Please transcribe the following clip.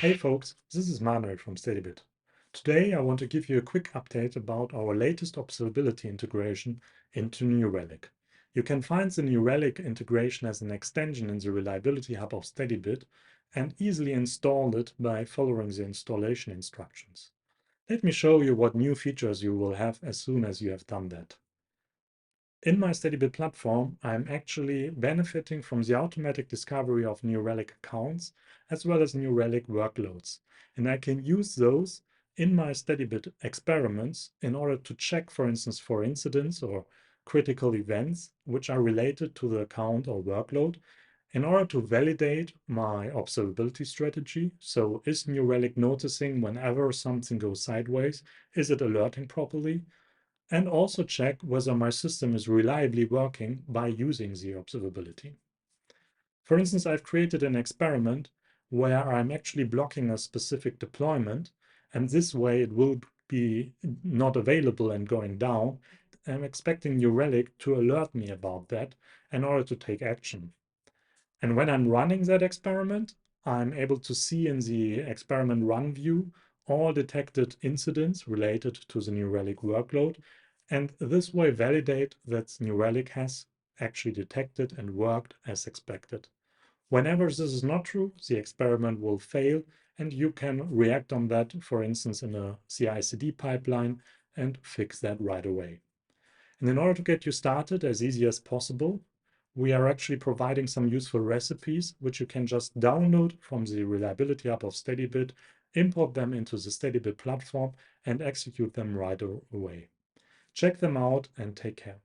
Hey folks, this is Manuel from Steadybit. Today I want to give you a quick update about our latest observability integration into New Relic. You can find the New Relic integration as an extension in the Reliability Hub of Steadybit and easily install it by following the installation instructions. Let me show you what new features you will have as soon as you have done that. In my Steadybit platform, I'm actually benefiting from the automatic discovery of New Relic accounts as well as New Relic workloads. And I can use those in my Steadybit experiments in order to check, for instance, for incidents or critical events which are related to the account or workload in order to validate my observability strategy. So is New Relic noticing whenever something goes sideways? Is it alerting properly? And also check whether my system is reliably working by using the observability. For instance, I've created an experiment where I'm actually blocking a specific deployment, and this way it will be not available and going down. I'm expecting New Relic to alert me about that in order to take action. And when I'm running that experiment, I'm able to see in the experiment run view all detected incidents related to the New Relic workload, and this way validate that New Relic has actually detected and worked as expected. Whenever this is not true, the experiment will fail, and you can react on that, for instance, in a CI/CD pipeline and fix that right away. And in order to get you started as easy as possible, we are actually providing some useful recipes, which you can just download from the Reliability Hub of Steadybit, import them into the Steadybit platform, and execute them right away. Check them out and take care.